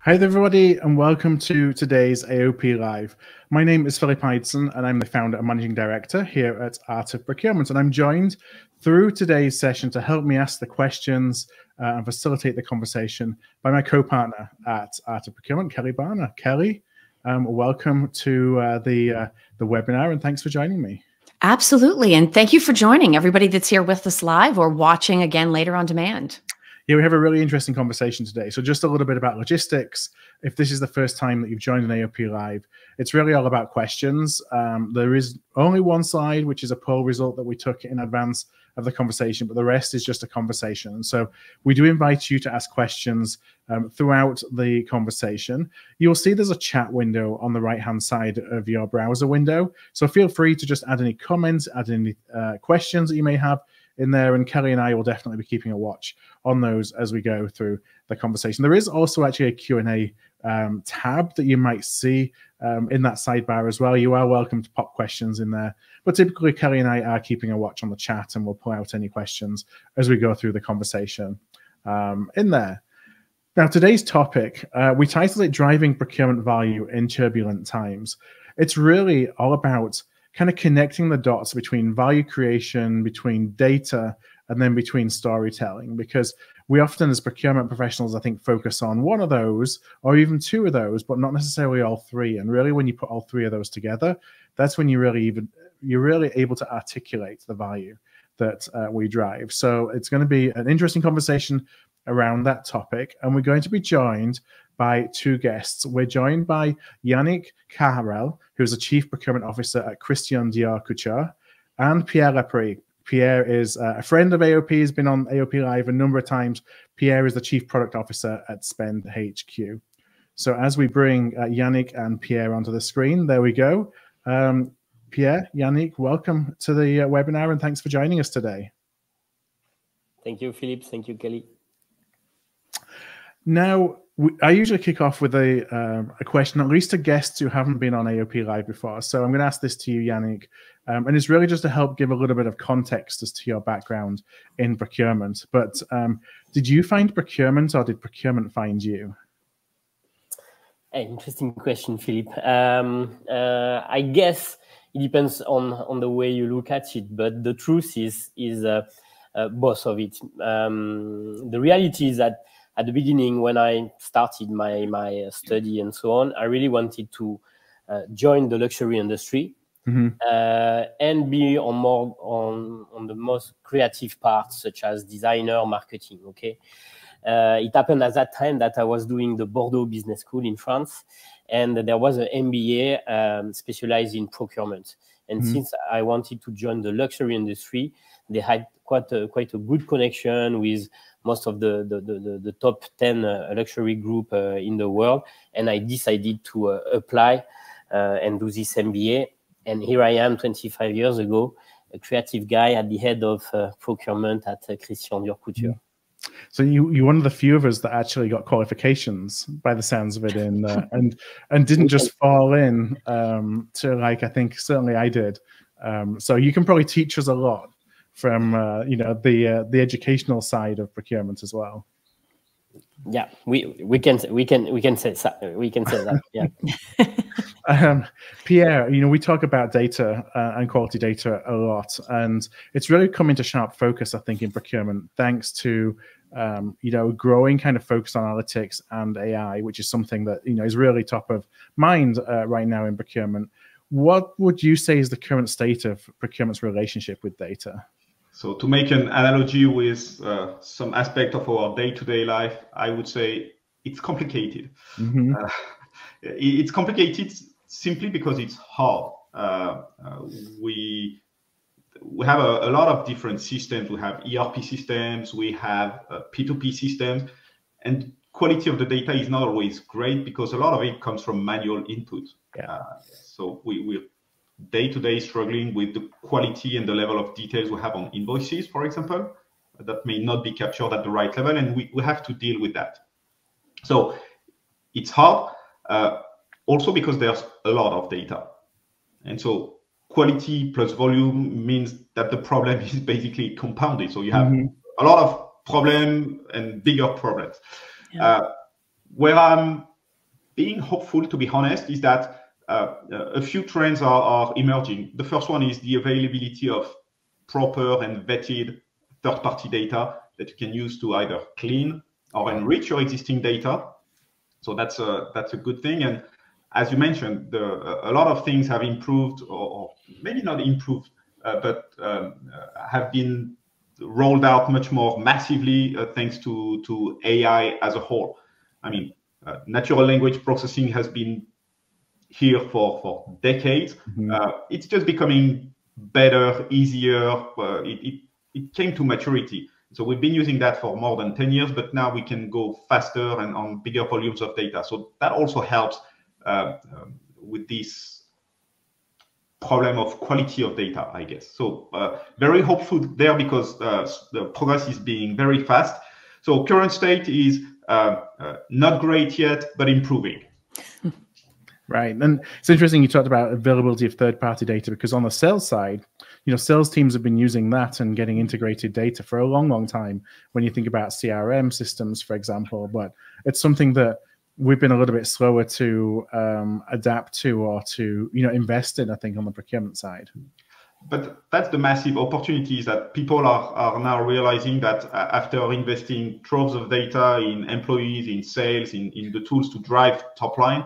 Hi there, everybody, and welcome to today's AOP Live. My name is Philip Eidson, and I'm the founder and managing director here at Art of Procurement. And I'm joined through today's session to help me ask the questions and facilitate the conversation by my co-partner at Art of Procurement, Kelly Barner. Kelly, welcome to the webinar, and thanks for joining me. Absolutely, and thank you for joining everybody that's here with us live or watching again later on demand. Yeah, we have a really interesting conversation today. So just a little bit about logistics. If this is the first time that you've joined an AOP Live, it's really all about questions. There is only one slide, which is a poll result that we took in advance of the conversation, but the rest is just a conversation. And so we do invite you to ask questions throughout the conversation. You'll see there's a chat window on the right-hand side of your browser window. So feel free to just add any comments, add any questions that you may have in there, and Kelly and I will definitely be keeping a watch on those as we go through the conversation. There is also actually a Q&A tab that you might see in that sidebar as well. You are welcome to pop questions in there, but typically Kelly and I are keeping a watch on the chat, and we'll pull out any questions as we go through the conversation in there. Now, today's topic, we titled it Driving Procurement Value in Turbulent Times. It's really all about kind of connecting the dots between value creation, between data, and then between storytelling, because we often as procurement professionals, I think, focus on one of those or even two of those, but not necessarily all three. And really, when you put all three of those together, that's when you're really able to articulate the value that we drive. So it's going to be an interesting conversation around that topic, and we're going to be joined by two guests. We're joined by Yannick Caharel, who's the Chief Procurement Officer at Christian Dior Couture, and Pierre Laprée. Pierre is a friend of AOP, has been on AOP Live a number of times. Pierre is the Chief Product Officer at SpendHQ. So as we bring Yannick and Pierre onto the screen, there we go. Pierre, Yannick, welcome to the webinar, and thanks for joining us today. Thank you, Philip. Thank you, Kelly. Now, I usually kick off with a question, at least to guests who haven't been on AOP Live before. So I'm going to ask this to you, Yannick, and it's really just to help give a little bit of context as to your background in procurement. But did you find procurement, or did procurement find you? Interesting question, Philip. I guess it depends on the way you look at it, but the truth is both of it. The reality is that at the beginning, when I started my study and so on, I really wanted to join the luxury industry and be on the most creative parts, such as designer, marketing. Okay, it happened at that time that I was doing the Bordeaux Business School in France, and there was an MBA specialized in procurement. And since I wanted to join the luxury industry, they had quite a good connection with most of the top 10 luxury group in the world. And I decided to apply and do this MBA. And here I am 25 years ago, a creative guy at the head of procurement at Christian Dior Couture. So you're one of the few of us that actually got qualifications, by the sounds of it, in and didn't just fall in to, like, I think certainly I did. So you can probably teach us a lot from the educational side of procurement as well. Yeah, we can say that. Yeah. Pierre, we talk about data and quality data a lot, and it's really come into sharp focus, I think, in procurement, thanks to growing kind of focus on analytics and AI, which is something that is really top of mind right now in procurement. What would you say is the current state of procurement's relationship with data? So to make an analogy with some aspect of our day-to-day life, I would say it's complicated. It's complicated simply because it's hard. We have a lot of different systems. We have ERP systems, we have P2P systems, and quality of the data is not always great because a lot of it comes from manual input. So we're day-to-day struggling with the quality and the level of details we have on invoices, for example, that may not be captured at the right level, and we have to deal with that. So it's hard, also because there's a lot of data. And so quality plus volume means that the problem is basically compounded. So you have a lot of problems and bigger problems. Where I'm being hopeful, to be honest, is that a few trends are emerging. The first one is the availability of proper and vetted third-party data that you can use to either clean or enrich your existing data. So that's a good thing. And as you mentioned, a lot of things have improved, or maybe not improved, but have been rolled out much more massively thanks to AI as a whole. I mean, natural language processing has been here for decades. It's just becoming better, easier. It came to maturity. So we've been using that for more than 10 years, but now we can go faster and on bigger volumes of data. So that also helps with this problem of quality of data, I guess. So very hopeful there because the progress is being very fast. So current state is not great yet, but improving. Right. And it's interesting you talked about availability of third-party data, because on the sales side, sales teams have been using that and getting integrated data for a long, long time when you think about CRM systems, for example. But it's something that we've been a little bit slower to adapt to or to, invest in, I think, on the procurement side. But that's the massive opportunities that people are now realizing, that after investing troves of data in employees, in sales, in the tools to drive top line,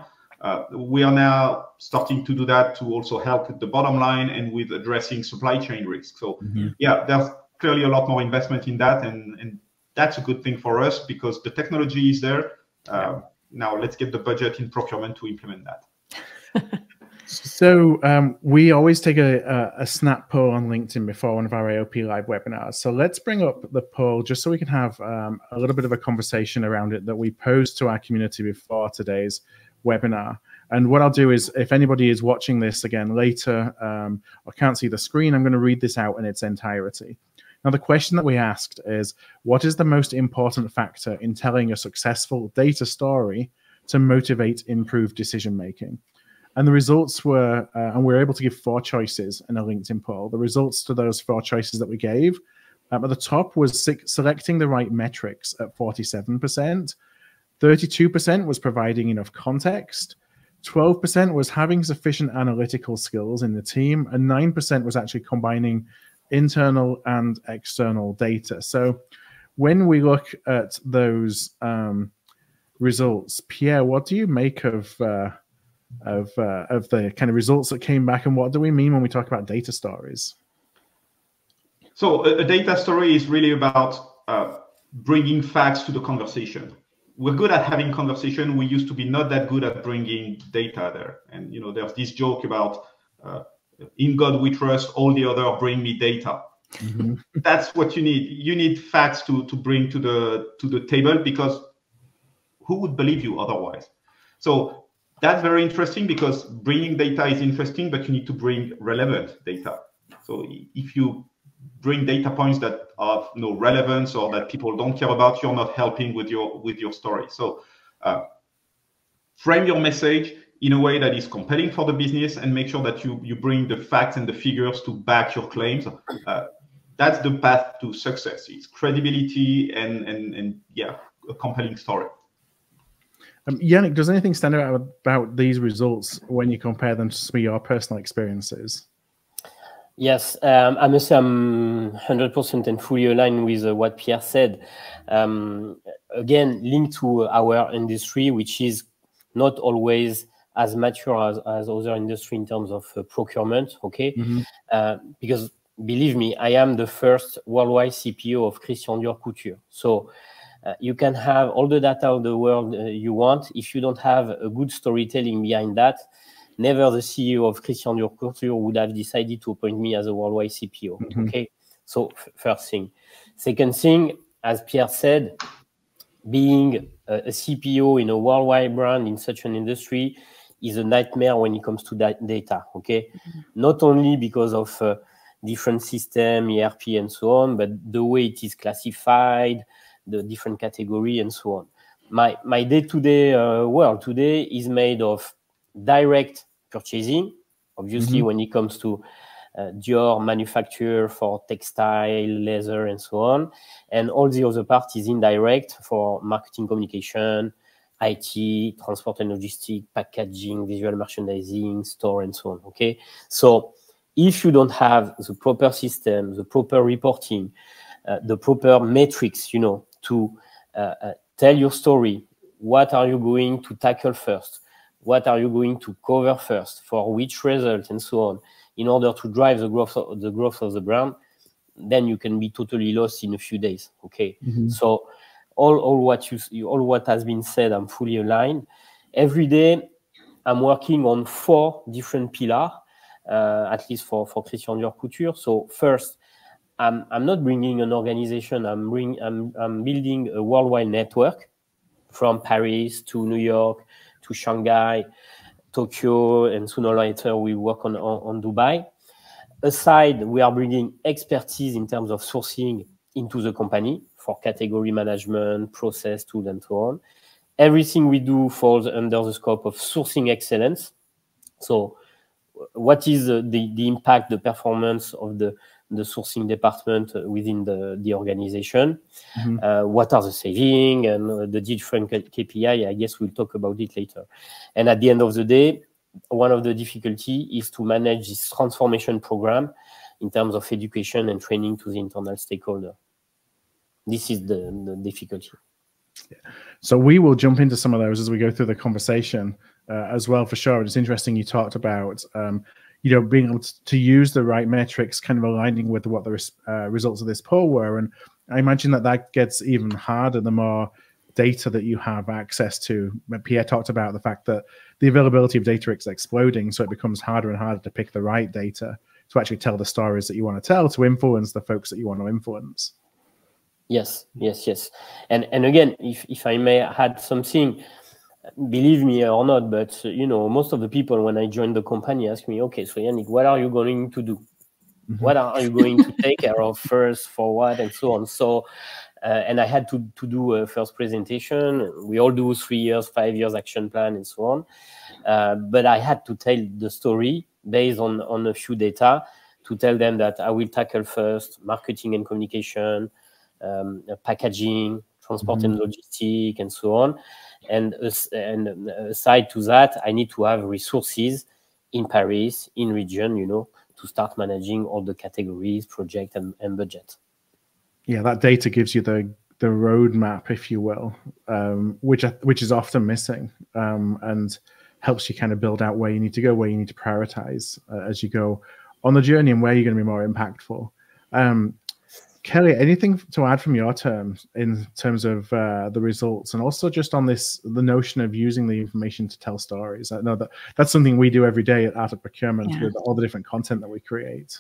we are now starting to do that to also help with the bottom line and with addressing supply chain risk. So yeah, there's clearly a lot more investment in that, and that's a good thing for us because the technology is there. Now let's get the budget in procurement to implement that. So we always take a snap poll on LinkedIn before one of our AOP Live webinars. So let's bring up the poll just so we can have a little bit of a conversation around it that we posed to our community before today's webinar. And what I'll do is, if anybody is watching this again later or can't see the screen, I'm going to read this out in its entirety. Now, the question that we asked is, what is the most important factor in telling a successful data story to motivate improved decision making? And the results were, and we were able to give 4 choices in a LinkedIn poll. The results to those 4 choices that we gave, at the top was selecting the right metrics at 47%. 32% was providing enough context. 12% was having sufficient analytical skills in the team. And 9% was actually combining internal and external data. So when we look at those results, Pierre, what do you make of the kind of results that came back, and what do we mean when we talk about data stories? So a data story is really about bringing facts to the conversation. We're good at having conversation. We used to be not that good at bringing data there. And there's this joke about in God we trust, all the other bring me data. That's what you need. You need facts to bring to the table, because who would believe you otherwise? So that's very interesting, because bringing data is interesting, but you need to bring relevant data. So if you bring data points that have no relevance or that people don't care about, you're not helping with your story. So frame your message in a way that is compelling for the business, and make sure that you bring the facts and the figures to back your claims. That's the path to success. It's credibility and yeah, a compelling story. Yannick, does anything stand out about these results when you compare them to some of your personal experiences? Yes, I must say I'm 100% and fully aligned with what Pierre said. Again, linked to our industry, which is not always as mature as other industry in terms of procurement, okay? Because believe me, I am the first worldwide CPO of Christian Dior Couture. So you can have all the data of the world you want. If you don't have a good storytelling behind that, never the CEO of Christian Dior Couture would have decided to appoint me as a worldwide CPO. Okay, so first thing. Second thing, as Pierre said, being a CPO in a worldwide brand in such an industry is a nightmare when it comes to that data. Okay, not only because of different system, ERP, and so on, but the way it is classified, the different category, and so on. My day-to-day world today is made of direct purchasing, obviously, when it comes to Dior manufacture for textile, leather, and so on. And all the other part is indirect for marketing communication, IT, transport and logistics, packaging, visual merchandising, store, and so on. Okay, so if you don't have the proper system, the proper reporting, the proper metrics, you know, to tell your story, what are you going to tackle first? What are you going to cover first? For which result, and so on, in order to drive the growth of the brand, then you can be totally lost in a few days. Okay, so all what has been said, I'm fully aligned. Every day, I'm working on 4 different pillars, at least for Christian Dior Couture. So first, I'm not bringing an organization. I'm building a worldwide network from Paris to New York to Shanghai, Tokyo, and sooner or later we work on Dubai. Aside, we are bringing expertise in terms of sourcing into the company for category management, process, tools, and so on. Everything we do falls under the scope of sourcing excellence. So what is the impact, the performance of the sourcing department within the organization? What are the savings and the different KPI? I guess we'll talk about it later. And at the end of the day, one of the difficulty is to manage this transformation program in terms of education and training to the internal stakeholder. This is the difficulty. Yeah. So we will jump into some of those as we go through the conversation as well, for sure. It's interesting you talked about, you know, being able to use the right metrics, kind of aligning with what the results of this poll were. And I imagine that gets even harder the more data that you have access to. Pierre talked about the fact that the availability of data is exploding, so it becomes harder and harder to pick the right data to actually tell the stories that you want to tell, to influence the folks that you want to influence. Yes. And again, if I may add something, believe me or not, but you know, most of the people when I joined the company ask me, okay, so Yannick, what are you going to do? What are you going to take care of first, for what, and so on. So, and I had to do a first presentation. We all do 3 years, 5 years action plan, and so on. But I had to tell the story based on a few data to tell them that I will tackle first marketing and communication, packaging, transport and logistics, and so on. And aside to that, I need to have resources in Paris, in region, you know, to start managing all the categories, project, and budget. Yeah, that data gives you the roadmap, if you will, which is often missing, and helps you kind of build out where you need to go, where you need to prioritize as you go on the journey, and where you're going to be more impactful. Kelly, anything to add from your terms in terms of the results, and also just on the notion of using the information to tell stories? I know that's something we do every day at Art of Procurement with all the different content that we create.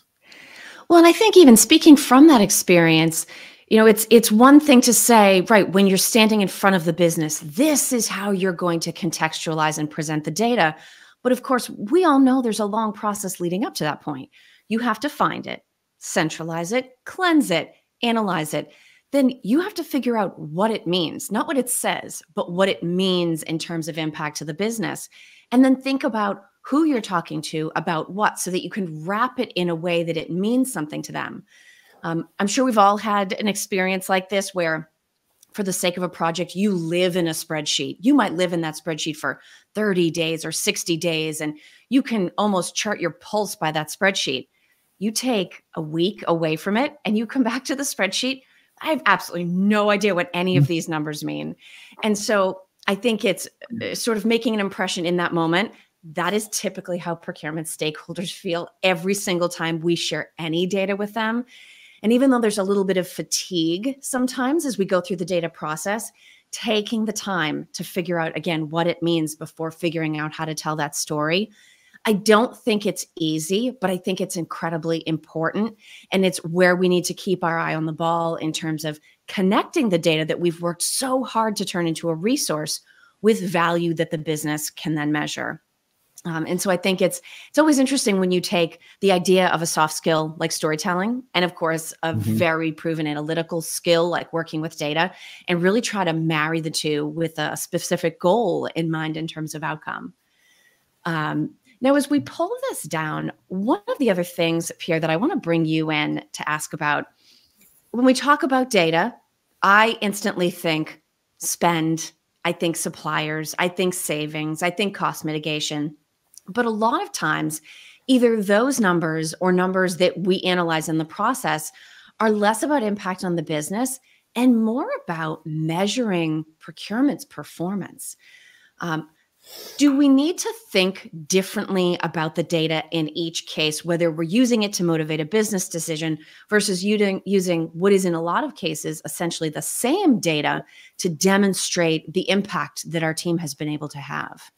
Well, and I think even speaking from that experience, you know, it's one thing to say, right, when you're standing in front of the business, this is how you're going to contextualize and present the data. But of course, we all know there's a long process leading up to that point. You have to find it, centralize it, cleanse it, analyze it. Then you have to figure out what it means, not what it says, but what it means in terms of impact to the business. And then think about who you're talking to about what, so that you can wrap it in a way that it means something to them. I'm sure we've all had an experience like this where, for the sake of a project, you live in a spreadsheet. You might live in that spreadsheet for 30 days or 60 days, and you can almost chart your pulse by that spreadsheet. You take a week away from it and you come back to the spreadsheet. I have absolutely no idea what any of these numbers mean. And so I think it's sort of making an impression in that moment. That is typically how procurement stakeholders feel every single time we share any data with them. And even though there's a little bit of fatigue sometimes as we go through the data process, taking the time to figure out, again, what it means before figuring out how to tell that story. I don't think it's easy, but I think it's incredibly important. And it's where we need to keep our eye on the ball in terms of connecting the data that we've worked so hard to turn into a resource with value that the business can then measure. And so I think it's always interesting when you take the idea of a soft skill like storytelling, and of course, a very proven analytical skill like working with data, and really try to marry the two with a specific goal in mind in terms of outcome. Now, as we pull this down, one of the other things, Pierre, that I want to bring you in to ask about, when we talk about data, I instantly think spend I think suppliers, I think savings, I think cost mitigation. But a lot of times, either those numbers or numbers that we analyze in the process are less about impact on the business and more about measuring procurement's performance. Do we need to think differently about the data in each case, whether we're using it to motivate a business decision versus using what is in a lot of cases essentially the same data to demonstrate the impact that our team has been able to have?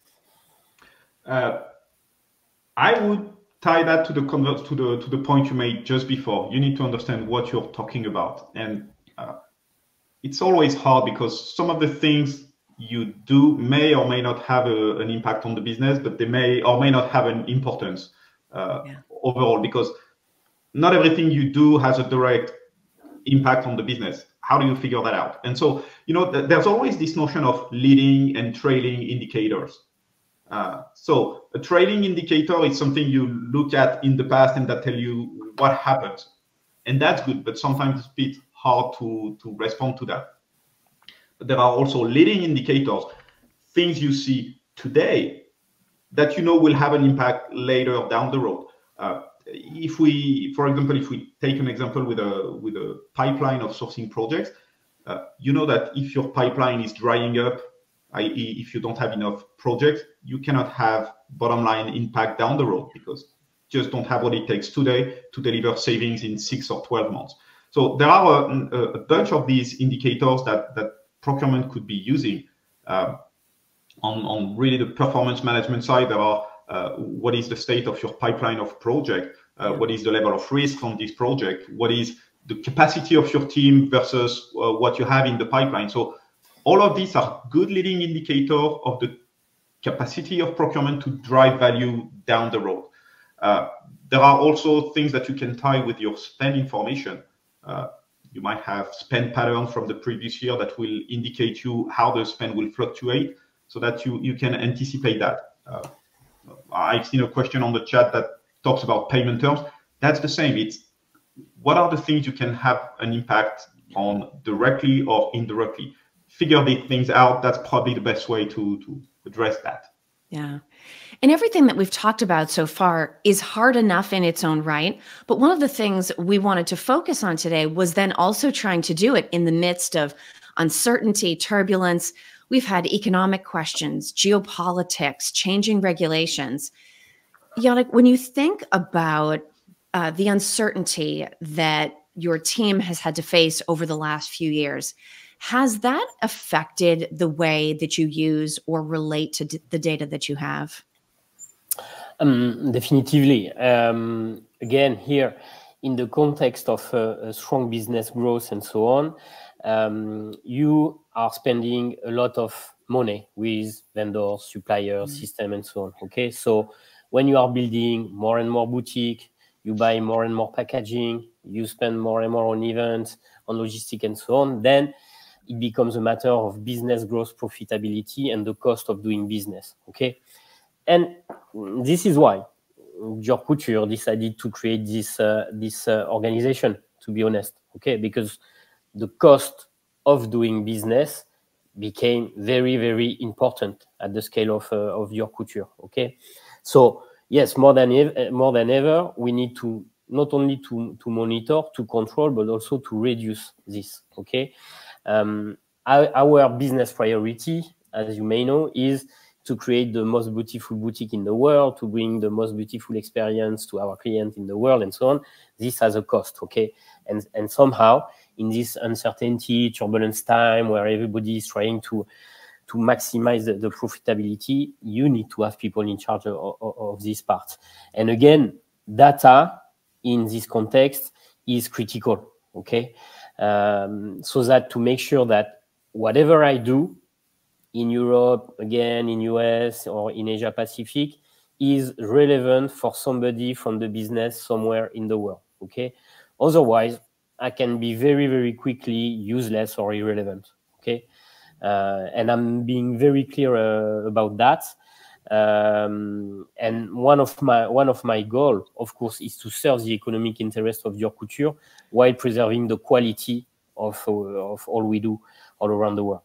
I would tie that to the point you made just before. You need to understand what you're talking about, and it's always hard because some of the things you do may or may not have an impact on the business, but they may or may not have an importance overall, because not everything you do has a direct impact on the business. How do you figure that out? And so, there's always this notion of leading and trailing indicators. So a trailing indicator is something you look at in the past and that tell you what happened. And that's good, but sometimes it's a bit hard to respond to that. But there are also leading indicators, things you see today that will have an impact later down the road. If we take an example with a pipeline of sourcing projects, you know that if your pipeline is drying up, i.e. if you don't have enough projects, you cannot have bottom line impact down the road because you just don't have what it takes today to deliver savings in 6 or 12 months. So there are a bunch of these indicators that procurement could be using. On really the performance management side, there are what is the state of your pipeline of project, what is the level of risk on this project, what is the capacity of your team versus what you have in the pipeline. So all of these are good leading indicators of the capacity of procurement to drive value down the road. There are also things that you can tie with your spend information. You might have spend patterns from the previous year that will indicate you how the spend will fluctuate so that you can anticipate that. I've seen a question on the chat that talks about payment terms. That's the same. It's what are the things you can have an impact on directly or indirectly. Figure these things out. That's probably the best way to address that. Yeah. And everything that we've talked about so far is hard enough in its own right. But one of the things we wanted to focus on today was then also trying to do it in the midst of uncertainty, turbulence. We've had economic questions, geopolitics, changing regulations. Yannick, when you think about the uncertainty that your team has had to face over the last few years, has that affected the way that you use or relate to the data that you have? Definitively. Again, here, in the context of strong business growth and so on, you are spending a lot of money with vendors, suppliers, system, and so on. Okay, so when you are building more and more boutique, you buy more and more packaging, you spend more and more on events, on logistics, and so on, then it becomes a matter of business growth, profitability, and the cost of doing business, okay? And this is why Dior Couture decided to create this organization, to be honest, okay? Because the cost of doing business became very, very important at the scale of Dior Couture, okay? So, yes, more than ever, we need to not only to monitor, to control, but also to reduce this, okay? Our business priority, as you may know, is to create the most beautiful boutique in the world, to bring the most beautiful experience to our clients in the world, and so on. This has a cost, okay? And somehow, in this uncertainty, turbulence time, where everybody is trying to maximize the profitability, you need to have people in charge of this part. And again, data in this context is critical, okay? So that to make sure that whatever I do in Europe, again, in US or in Asia Pacific is relevant for somebody from the business somewhere in the world, okay? Otherwise, I can be very, very quickly useless or irrelevant, okay? And I'm being very clear about that. And one of my goals, of course, is to serve the economic interest of Dior Couture while preserving the quality of all we do all around the world.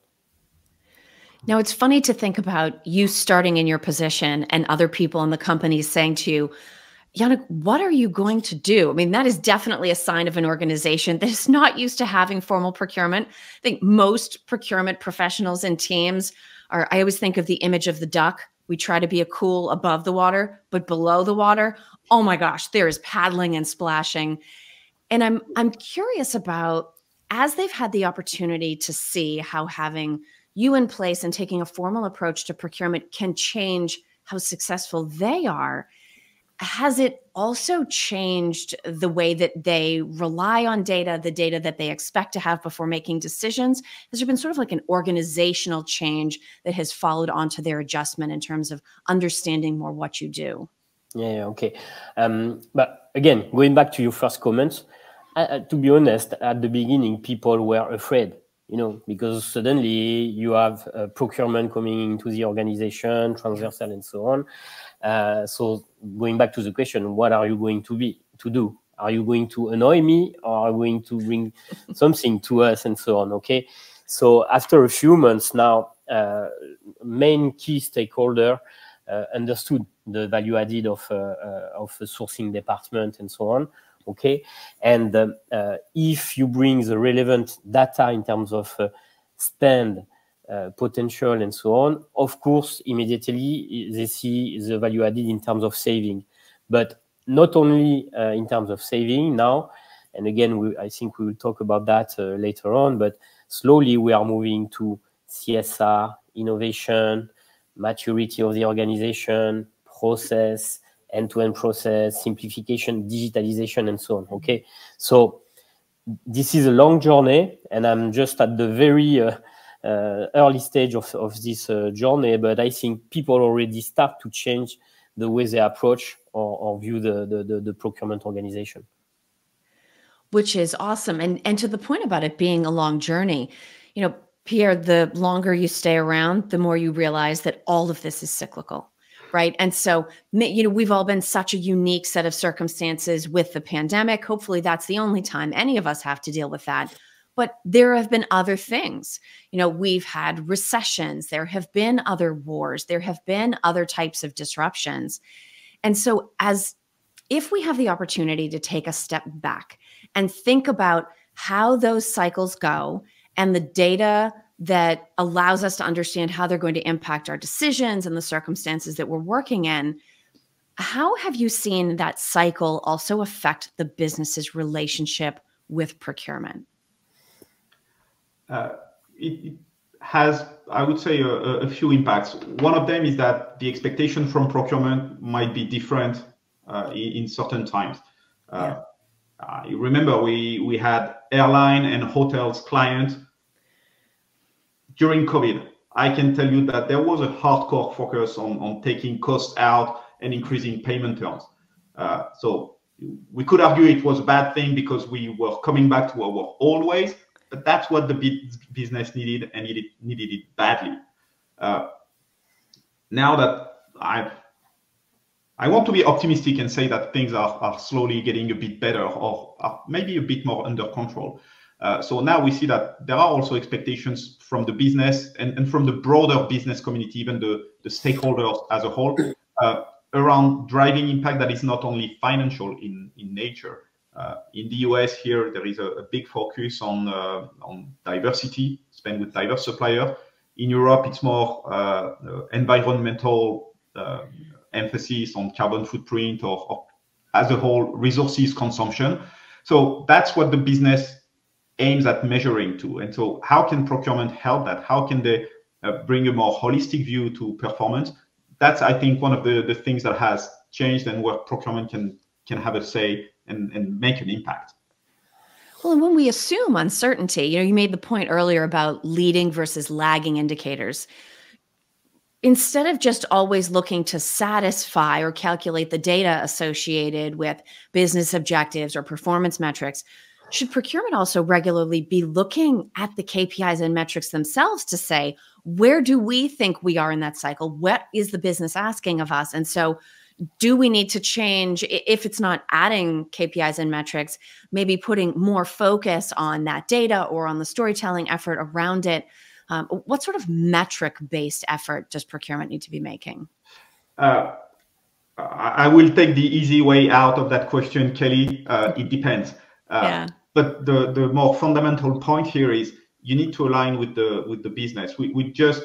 Now, it's funny to think about you starting in your position and other people in the company saying to you, Yannick, what are you going to do? I mean, that is definitely a sign of an organization that is not used to having formal procurement. I think most procurement professionals and teams are, I always think of the image of the duck. We try to be a cool above the water, but below the water, oh my gosh, there is paddling and splashing. And I'm curious about, as they've had the opportunity to see how having you in place and taking a formal approach to procurement can change how successful they are, has it also changed the way that they rely on data, the data that they expect to have before making decisions? Has there been sort of like an organizational change that has followed onto their adjustment in terms of understanding more what you do? Yeah, okay. But again, going back to your first comments, to be honest, at the beginning, people were afraid, because suddenly you have procurement coming into the organization, transversal and so on. So going back to the question, what are you going to do? Are you going to annoy me, or are you going to bring something to us and so on? Okay. So after a few months now, main key stakeholder understood the value added of a sourcing department and so on. Okay. And if you bring the relevant data in terms of spend, potential and so on, of course, immediately they see the value added in terms of saving, but not only in terms of saving now. And again, I think we will talk about that later on, but slowly we are moving to CSR, innovation, maturity of the organization, process, end-to-end process, simplification, digitalization, and so on. Okay. So this is a long journey, and I'm just at the very early stage of this journey, but I think people already start to change the way they approach or view the procurement organization. Which is awesome. And to the point about it being a long journey, Pierre, the longer you stay around, the more you realize that all of this is cyclical, right? And so, we've all been such a unique set of circumstances with the pandemic. Hopefully that's the only time any of us have to deal with that. But there have been other things. We've had recessions. There have been other wars. There have been other types of disruptions. And so if we have the opportunity to take a step back and think about how those cycles go and the data that allows us to understand how they're going to impact our decisions and the circumstances that we're working in, how have you seen that cycle also affect the business's relationship with procurement? It has, I would say, a few impacts. One of them is that the expectation from procurement might be different in certain times. You remember we had airline and hotels client during COVID. I can tell you that there was a hardcore focus on taking costs out and increasing payment terms. So we could argue it was a bad thing because we were coming back to our old ways, but that's what the business needed, and needed it badly. Now that I want to be optimistic and say that things are slowly getting a bit better, or are maybe a bit more under control. So now we see that there are also expectations from the business and from the broader business community, even the stakeholders as a whole, around driving impact that is not only financial in nature. In the US here, there is a big focus on diversity, spend with diverse suppliers. In Europe, it's more environmental emphasis on carbon footprint or as a whole resources consumption. So that's what the business aims at measuring to. And so how can procurement help that? How can they bring a more holistic view to performance? That's, I think, one of the things that has changed, and where procurement can have a say and make an impact. Well, and when we assume uncertainty, you made the point earlier about leading versus lagging indicators. Instead of just always looking to satisfy or calculate the data associated with business objectives or performance metrics, should procurement also regularly be looking at the KPIs and metrics themselves to say, where do we think we are in that cycle? What is the business asking of us? And so do we need to change, if it's not adding KPIs and metrics, maybe putting more focus on that data or on the storytelling effort around it? What sort of metric-based effort does procurement need to be making? I will take the easy way out of that question, Kelly. It depends. But the more fundamental point here is you need to align with the business. We just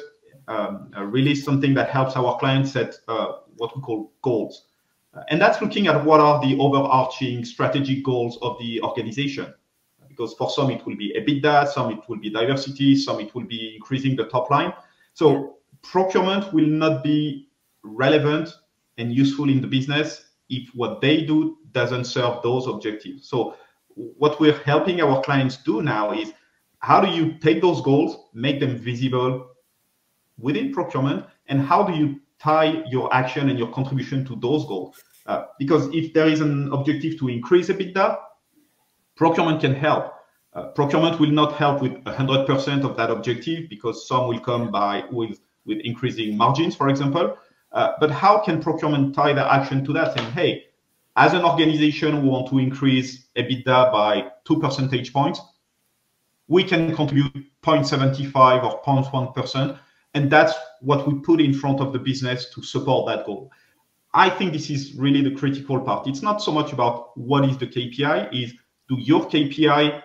released something that helps our clients set what we call goals. And that's looking at what are the overarching strategic goals of the organization. Because for some, it will be EBITDA, some it will be diversity, some it will be increasing the top line. So procurement will not be relevant and useful in the business if what they do doesn't serve those objectives. So what we're helping our clients do now is how do you take those goals, make them visible within procurement, and how do you tie your action and your contribution to those goals? Because if there is an objective to increase EBITDA, procurement can help. Procurement will not help with 100% of that objective because some will come by with increasing margins, for example. But how can procurement tie their action to that? Saying, hey, as an organization, we want to increase EBITDA by 2 percentage points. We can contribute 0.75 or 0.1%. And that's what we put in front of the business to support that goal. I think this is really the critical part. It's not so much about what is the KPI, is do your KPI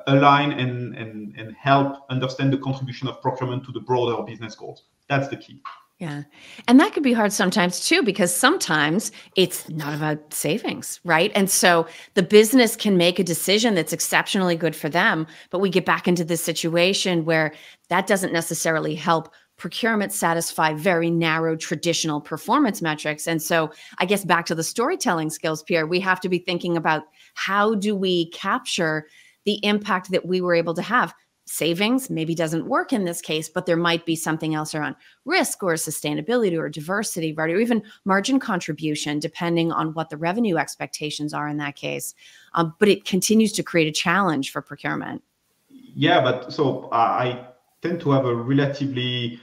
align and help understand the contribution of procurement to the broader business goals. That's the key. Yeah. And that can be hard sometimes too, because sometimes it's not about savings, right? And so the business can make a decision that's exceptionally good for them, but we get back into this situation where that doesn't necessarily help procurement satisfy very narrow traditional performance metrics. And so I guess back to the storytelling skills, Pierre, we have to be thinking about how do we capture the impact that we were able to have. Savings maybe doesn't work in this case, but there might be something else around risk or sustainability or diversity, right? Or even margin contribution, depending on what the revenue expectations are in that case. But it continues to create a challenge for procurement. Yeah, but so I tend to have a relatively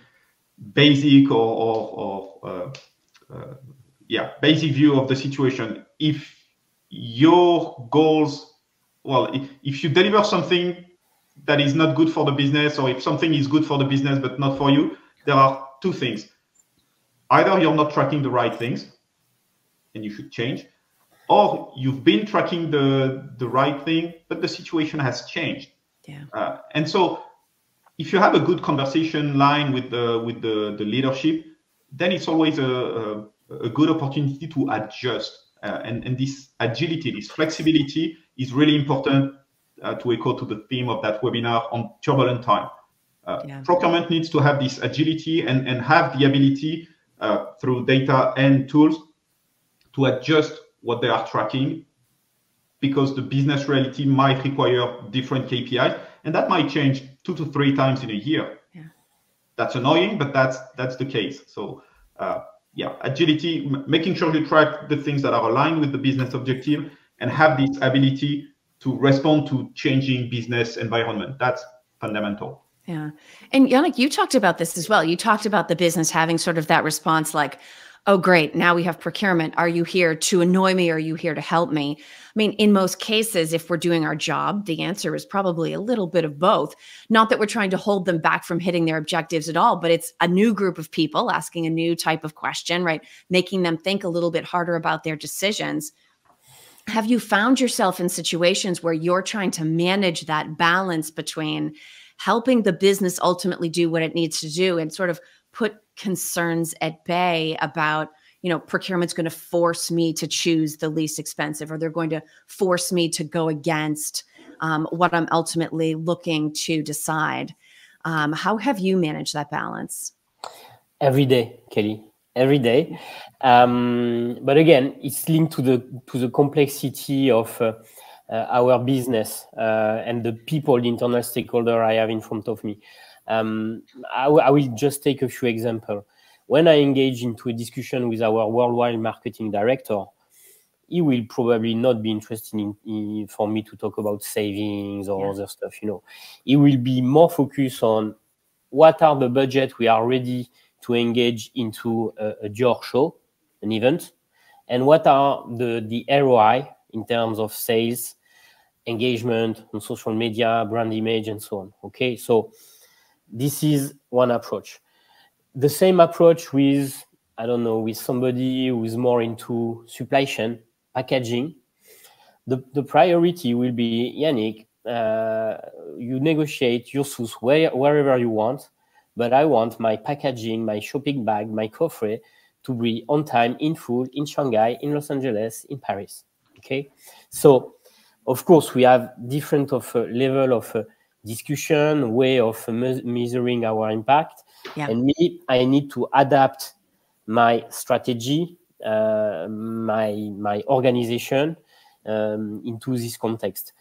basic basic view of the situation. If your goals, if you deliver something that is not good for the business, or if something is good for the business but not for you, there are two things. Either you're not tracking the right things and you should change, or you've been tracking the right thing, but the situation has changed. Yeah. And so if you have a good conversation line with the leadership, then it's always a good opportunity to adjust. And this agility, this flexibility is really important to echo to the theme of that webinar on turbulent time. Procurement needs to have this agility and have the ability through data and tools to adjust what they are tracking, because the business reality might require different KPIs, and that might change 2 to 3 times in a year. Yeah. That's annoying, but that's the case. So agility, making sure you track the things that are aligned with the business objective and have this ability to respond to changing business environment. That's fundamental. Yeah. And Yannick, you talked about this as well. You talked about the business having sort of that response like, oh, great, now we have procurement. Are you here to annoy me? Or are you here to help me? I mean, in most cases, if we're doing our job, the answer is probably a little bit of both. Not that we're trying to hold them back from hitting their objectives at all, but it's a new group of people asking a new type of question, right? Making them think a little bit harder about their decisions. Have you found yourself in situations where you're trying to manage that balance between helping the business ultimately do what it needs to do and sort of put concerns at bay about, procurement's going to force me to choose the least expensive, or they're going to force me to go against what I'm ultimately looking to decide? How have you managed that balance? Every day, Kelly. Every day, but again, it's linked to the complexity of our business and the people, the internal stakeholder I have in front of me. I will just take a few examples. When I engage into a discussion with our worldwide marketing director, he will probably not be interested in for me to talk about savings or other stuff. He will be more focused on what are the budget we are ready to engage into a Dior show, an event, and what are the ROI in terms of sales, engagement on social media, brand image, and so on. Okay, so this is one approach. The same approach with, I don't know, with somebody who is more into supply chain, packaging. The priority will be, Yannick, you negotiate your source wherever you want, but I want my packaging, my shopping bag, my coffret to be on time, in full, in Shanghai, in Los Angeles, in Paris. Okay, so of course we have different level of discussion, way of measuring our impact, and me, I need to adapt my strategy, my organization into this context.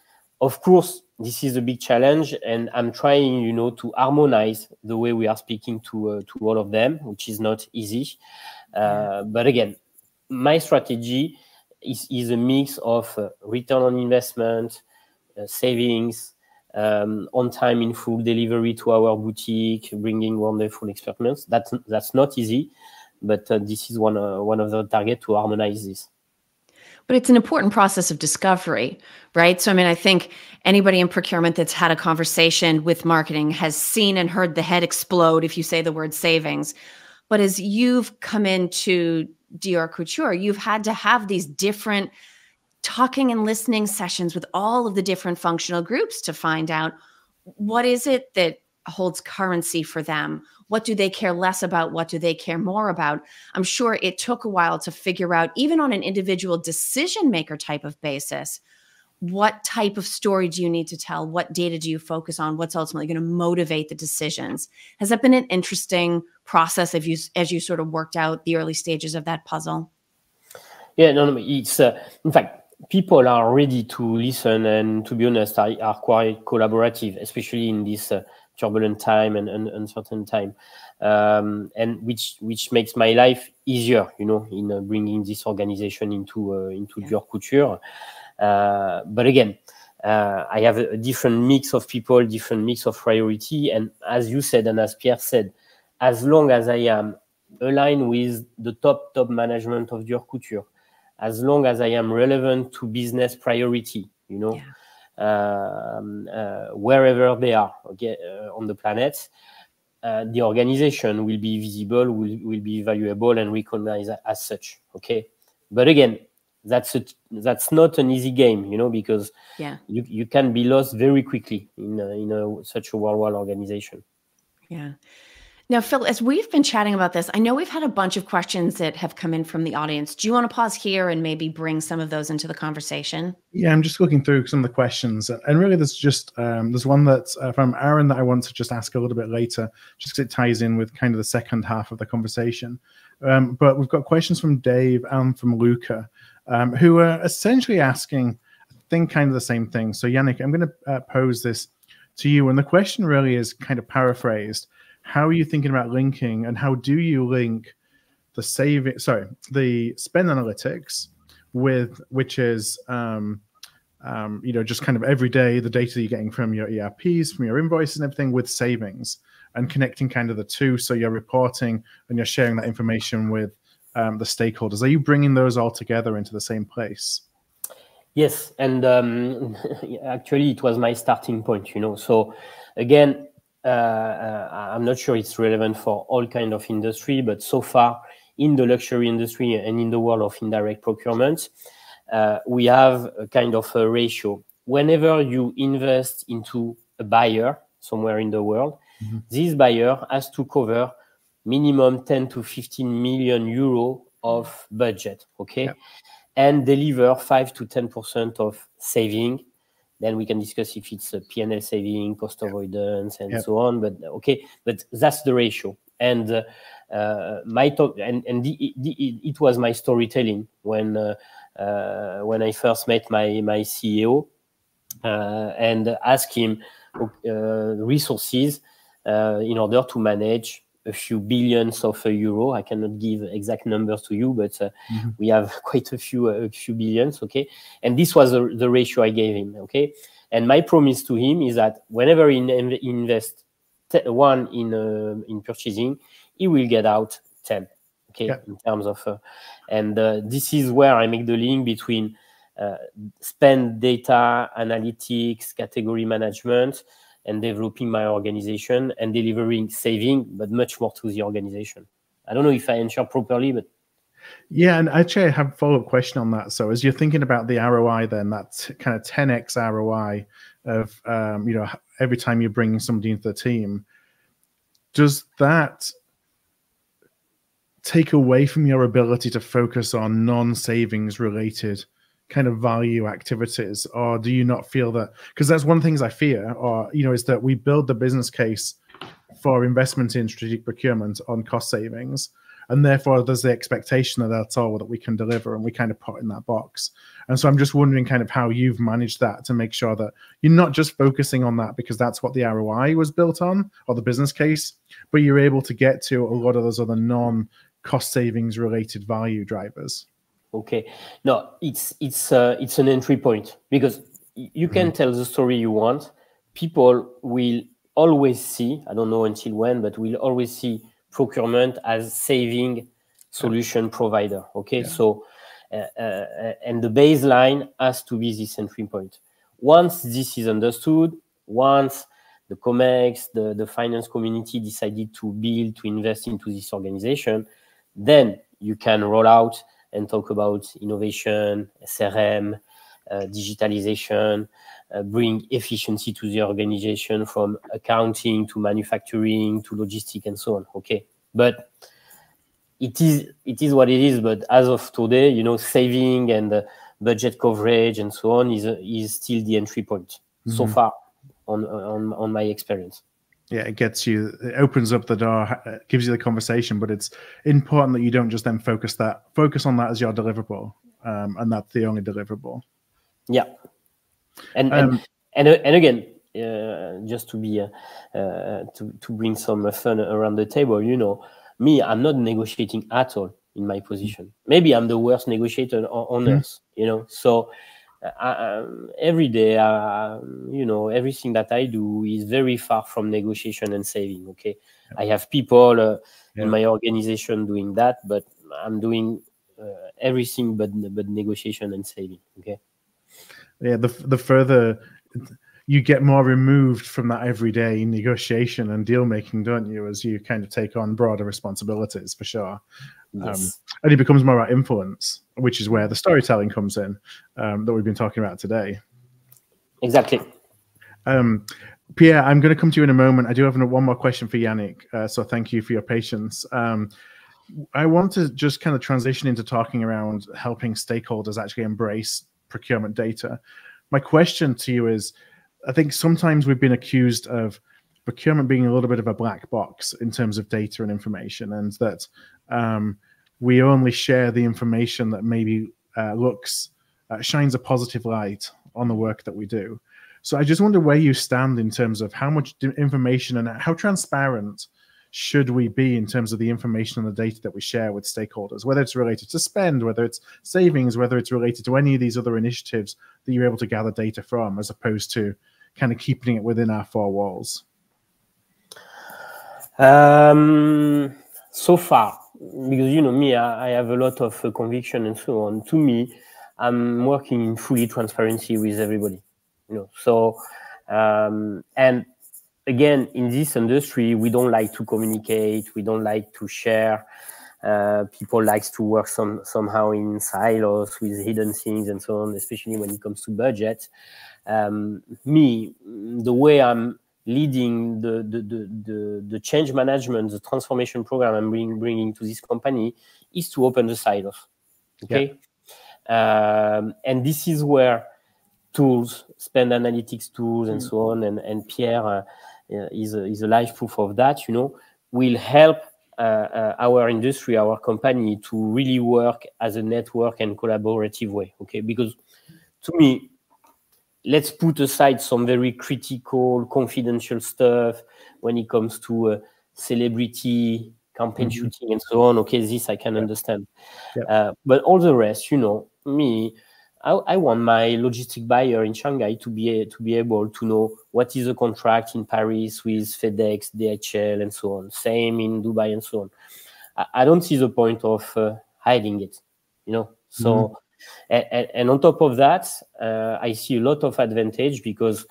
Of course, this is a big challenge, and I'm trying, you know, to harmonize the way we are speaking to all of them, which is not easy. But again, my strategy is a mix of return on investment, savings, on time in full delivery to our boutique, bringing wonderful experiments. That's not easy, but this is one of the targets to harmonize this. But it's an important process of discovery, right? So, I mean, I think anybody in procurement that's had a conversation with marketing has seen and heard the head explode if you say the word savings. But as you've come into Dior Couture, you've had to have these different talking and listening sessions with all of the different functional groups to find out what is it that holds currency for them? What do they care less about? What do they care more about? I'm sure it took a while to figure out, even on an individual decision maker type of basis, what type of story do you need to tell? What data do you focus on? What's ultimately going to motivate the decisions? Has that been an interesting process as you sort of worked out the early stages of that puzzle? Yeah, no, it's in fact, people are ready to listen, and to be honest, are quite collaborative, especially in this turbulent time and uncertain time, and which makes my life easier, you know, in bringing this organization into Dior Couture. But again, I have a different mix of people, different mix of priority, and as you said, and as Pierre said, as long as I am aligned with the top management of Dior Couture, as long as I am relevant to business priority, you know. Wherever they are, okay, on the planet, the organization will be visible, will be valuable and recognized as such. Okay, but again, that's not an easy game, you know, because you can be lost very quickly in such a worldwide organization. Yeah. Now, Phil, as we've been chatting about this, I know we've had a bunch of questions that have come in from the audience. Do you want to pause here and maybe bring some of those into the conversation? Yeah, I'm just looking through some of the questions, and really there's just there's one that's from Aaron that I want to just ask a little bit later, just because it ties in with kind of the second half of the conversation. But we've got questions from Dave and from Luca, who are essentially asking, I think, kind of the same thing. So Yannick, I'm going to pose this to you, and the question really is kind of paraphrased. How are you thinking about linking, and how do you link the the spend analytics with, which is, you know, just kind of every day, the data you're getting from your ERPs, from your invoices and everything, with savings, and connecting kind of the two. So you're reporting and you're sharing that information with the stakeholders. Are you bringing those all together into the same place? Yes. And actually it was my starting point, you know. So again, I'm not sure it's relevant for all kind of industry, but so far in the luxury industry and in the world of indirect procurement, we have a kind of a ratio. Whenever you invest into a buyer somewhere in the world, this buyer has to cover minimum 10 to 15 million euro of budget, okay? And deliver 5 to 10% of saving. Then we can discuss if it's a P&L saving, cost avoidance, and so on. But okay, but that's the ratio. And my talk, and it was my storytelling when I first met my CEO and asked him resources in order to manage a few billions of euro. I cannot give exact numbers to you, but we have quite a few billions. Okay, and this was the ratio I gave him. Okay, and my promise to him is that whenever he invest one in purchasing, he will get out 10. Okay, in terms of, and this is where I make the link between spend data analytics, category management, and developing my organization and delivering saving, but much more to the organization. I don't know if I answer properly, but yeah, and actually I have a follow-up question on that. So as you're thinking about the ROI, then that's kind of 10x ROI of you know, every time you're bringing somebody into the team, does that take away from your ability to focus on non-savings related kind of value activities, or do you not feel that? Because that's one of the things I fear, or you know, is that we build the business case for investment in strategic procurement on cost savings, and therefore there's the expectation that that's all that we can deliver, and we kind of put in that box. And so I'm just wondering kind of how you've managed that to make sure that you're not just focusing on that because that's what the ROI was built on, or the business case, but you're able to get to a lot of those other non-cost savings related value drivers. Okay, no, it's an entry point, because you can tell the story you want. People will always see, I don't know until when, but will always see procurement as saving solution provider. Okay, so and the baseline has to be this entry point. Once this is understood, once the COMEX, the finance community decided to invest into this organization, then you can roll out and talk about innovation, SRM, digitalization, bring efficiency to the organization from accounting to manufacturing to logistics and so on. Okay, but it is what it is. But as of today, you know, saving and budget coverage and so on is still the entry point so far on my experience. Yeah, it opens up the door, gives you the conversation, but it's important that you don't just then focus on that as your deliverable, and that's the only deliverable. Yeah, and again, just to be to bring some fun around the table, you know, me, I'm not negotiating at all in my position. Maybe I'm the worst negotiator on earth, you know. So every day, you know, everything that I do is very far from negotiation and saving. Okay, I have people in my organization doing that, but I'm doing everything but negotiation and saving. Okay. Yeah, the further you get more removed from that everyday negotiation and deal making, don't you, as you kind of take on broader responsibilities, for sure. Yes. And it becomes more about influence, which is where the storytelling comes in, that we've been talking about today. Exactly. Pierre, I'm going to come to you in a moment. I do have one more question for Yannick, so thank you for your patience. I want to just kind of transition into talking around helping stakeholders actually embrace procurement data. My question to you is, I think sometimes we've been accused of procurement being a little bit of a black box in terms of data and information, and that we only share the information that maybe shines a positive light on the work that we do. So I just wonder where you stand in terms of how much information and how transparent should we be in terms of the information and the data that we share with stakeholders, whether it's related to spend, whether it's savings, whether it's related to any of these other initiatives that you're able to gather data from, as opposed to kind of keeping it within our four walls? So far, because you know me, I have a lot of conviction and so on. To me, I'm working in fully transparency with everybody, you know. So and again, in this industry, we don't like to communicate, we don't like to share. People like to work somehow in silos with hidden things and so on, especially when it comes to budget. Me, the way I'm leading the change management, the transformation program I'm bringing to this company is to open the silos. Okay, and this is where tools, spend analytics tools, and so on, and Pierre is a live proof of that. You know, will help our industry, our company, to really work as a network and collaborative way. Okay, because to me, let's put aside some very critical, confidential stuff when it comes to celebrity campaign shooting and so on. Okay, this I can understand. But all the rest, you know, me, I want my logistic buyer in Shanghai to be able to know what is a contract in Paris with FedEx, DHL, and so on. Same in Dubai and so on. I don't see the point of hiding it, you know. So, and on top of that, I see a lot of advantage because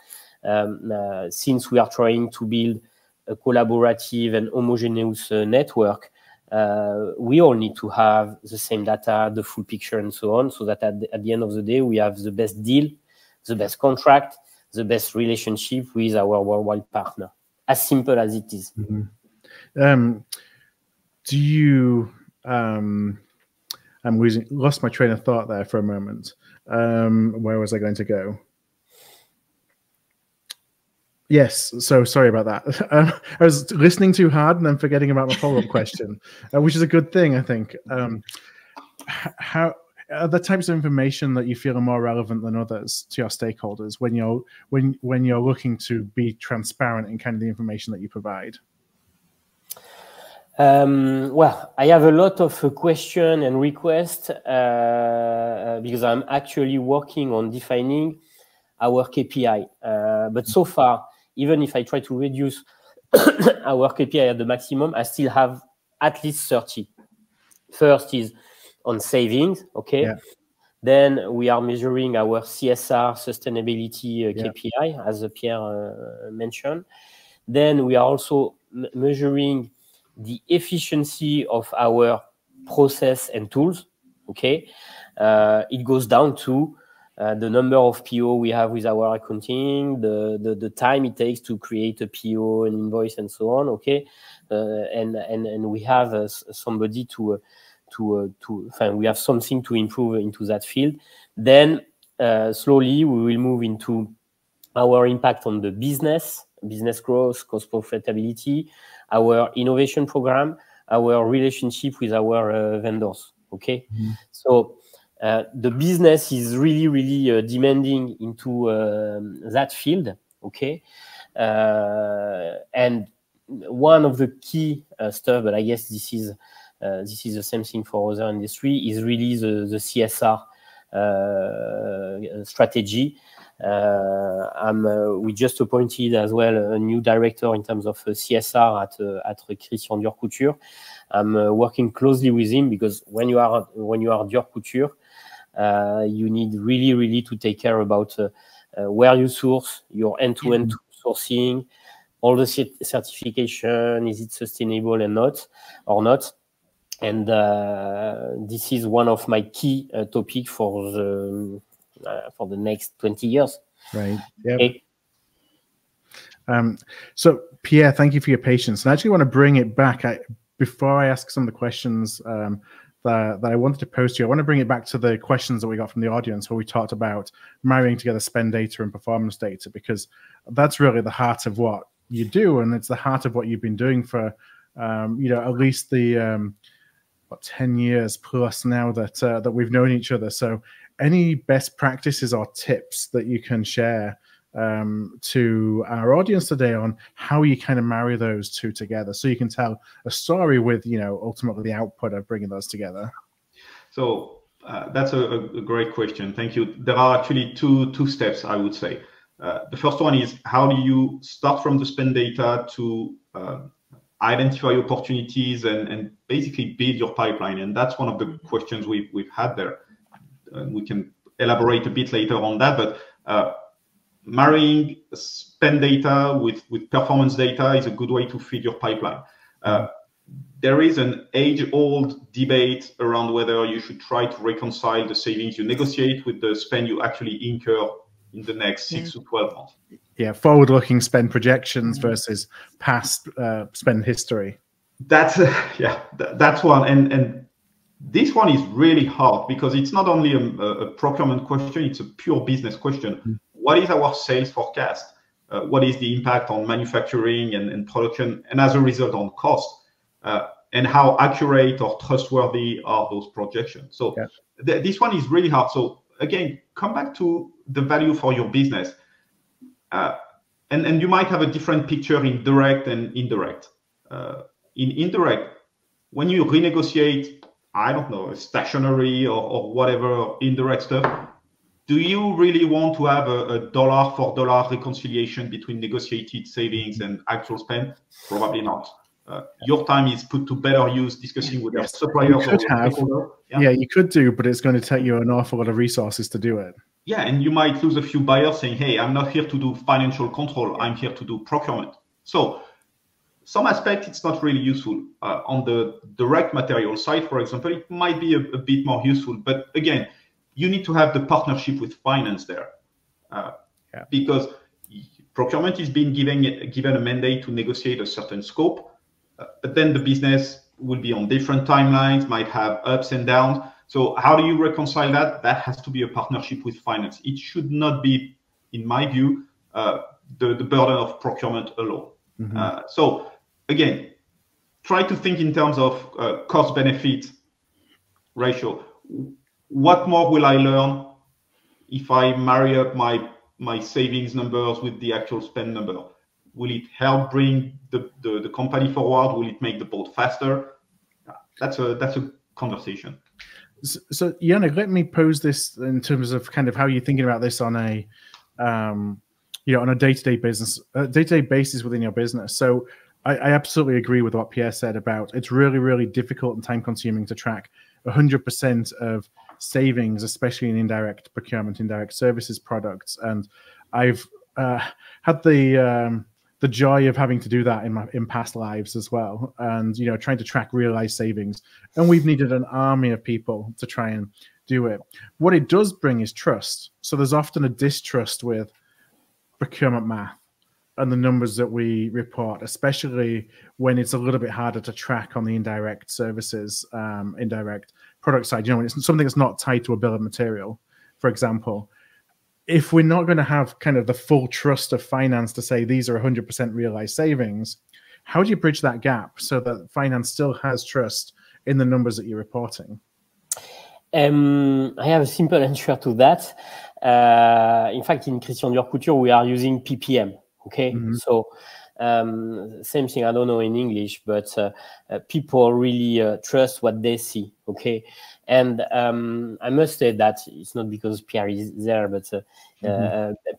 since we are trying to build a collaborative and homogeneous network, we all need to have the same data, the full picture, and so on, so that at the end of the day, we have the best deal, the best contract, the best relationship with our worldwide partner. As simple as it is. Mm-hmm. Do you... lost my train of thought there for a moment. Where was I going to go? Yes, so sorry about that. I was listening too hard and then forgetting about my follow-up question, which is a good thing, I think. How are the types of information that you feel are more relevant than others to your stakeholders when you're looking to be transparent in kind of the information that you provide? Well, I have a lot of questions and requests because I'm actually working on defining our KPI. But so far, even if I try to reduce our KPI at the maximum, I still have at least 30. First is on savings, okay? Yeah. Then we are measuring our CSR sustainability KPI, as Pierre mentioned. Then we are also measuring the efficiency of our process and tools, okay? It goes down to the number of PO we have with our accounting, the time it takes to create a PO, an invoice, and so on, okay? And we have somebody we have something to improve into that field. Then slowly we will move into our impact on the business growth, cost profitability, our innovation program, our relationship with our vendors, okay? Mm-hmm. So the business is really demanding into that field, okay? And one of the key stuff, but I guess this is the same thing for other industry, is really the CSR strategy. We just appointed as well a new director in terms of CSR at Christian Dior Couture. I'm working closely with him because when you are Dior Couture, you need really to take care about where you source, your end-to-end sourcing, all the certification, is it sustainable or not. And this is one of my key topics for the next 20 years. Right. Yeah. Okay. So Pierre, thank you for your patience. And I actually want to bring it back. Before I ask some of the questions that I wanted to pose to you, I want to bring it back to the questions that we got from the audience, where we talked about marrying together spend data and performance data, because that's really the heart of what you do, and it's the heart of what you've been doing for at least the 10 years plus now that we've known each other. So any best practices or tips that you can share to our audience today on how you kind of marry those two together, so you can tell a story with, ultimately the output of bringing those together? So that's a great question. Thank you. There are actually two steps, I would say. The first one is, how do you start from the spend data to identify opportunities and basically build your pipeline? And that's one of the questions we've had there. We can elaborate a bit later on that, but marrying spend data with performance data is a good way to feed your pipeline. There is an age-old debate around whether you should try to reconcile the savings you negotiate with the spend you actually incur in the next 6 to 12 months. Yeah, forward-looking spend projections versus past spend history. That's one, and this one is really hard because it's not only a procurement question; it's a pure business question. Mm-hmm. What is our sales forecast? What is the impact on manufacturing and production, and as a result on cost? And how accurate or trustworthy are those projections? So this one is really hard. So again, come back to the value for your business. And you might have a different picture in direct and indirect. In indirect, when you renegotiate, I don't know, stationery or whatever indirect stuff, do you really want to have a dollar for dollar reconciliation between negotiated savings and actual spend? Probably not. Your time is put to better use discussing with your suppliers. You could have, you could do, but it's going to take you an awful lot of resources to do it. yeah, and you might lose a few buyers saying, hey, I'm not here to do financial control. I'm here to do procurement. So some aspect, it's not really useful. On the direct material side, for example, it might be a bit more useful. But again, you need to have the partnership with finance there. Because procurement is being given a mandate to negotiate a certain scope, but then the business will be on different timelines, might have ups and downs. So how do you reconcile that? That has to be a partnership with finance. It should not be, in my view, the burden of procurement alone. So again, try to think in terms of cost-benefit ratio. What more will I learn if I marry up my savings numbers with the actual spend number? Will it help bring the company forward? Will it make the boat faster? That's a conversation. So Yannick, let me pose this in terms of kind of how you're thinking about this on a on a day-to-day basis within your business. So I absolutely agree with what Pierre said about it's really, really difficult and time-consuming to track 100% of savings, especially in indirect procurement, indirect services products. And I've had the joy of having to do that in past lives as well, and trying to track realized savings. And we've needed an army of people to try and do it. What it does bring is trust. So there's often a distrust with procurement math and the numbers that we report, especially when it's a little bit harder to track on the indirect services, indirect product side. When it's something that's not tied to a bill of material, for example. If we're not going to have kind of the full trust of finance to say these are 100% realized savings, how do you bridge that gap so that finance still has trust in the numbers that you're reporting? I have a simple answer to that. In fact, in Christian Dior Couture, we are using PPM. Okay, so same thing. I don't know in English, but people really trust what they see. Okay, and I must say that it's not because Pierre is there, but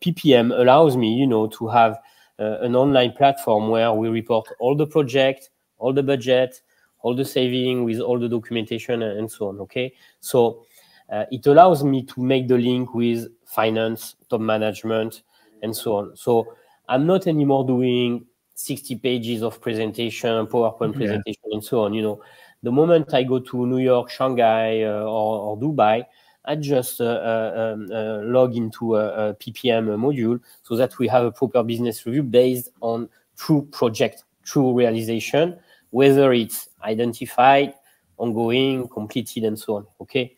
PPM allows me, to have an online platform where we report all the project, all the budget, all the saving with all the documentation and so on. Okay, so it allows me to make the link with finance, top management, and so on. So I'm not anymore doing 60 pages of presentation, PowerPoint presentation, and so on. The moment I go to New York, Shanghai, or Dubai, I just log into a PPM module so that we have a proper business review based on true project, true realization, whether it's identified, ongoing, completed, and so on. Okay,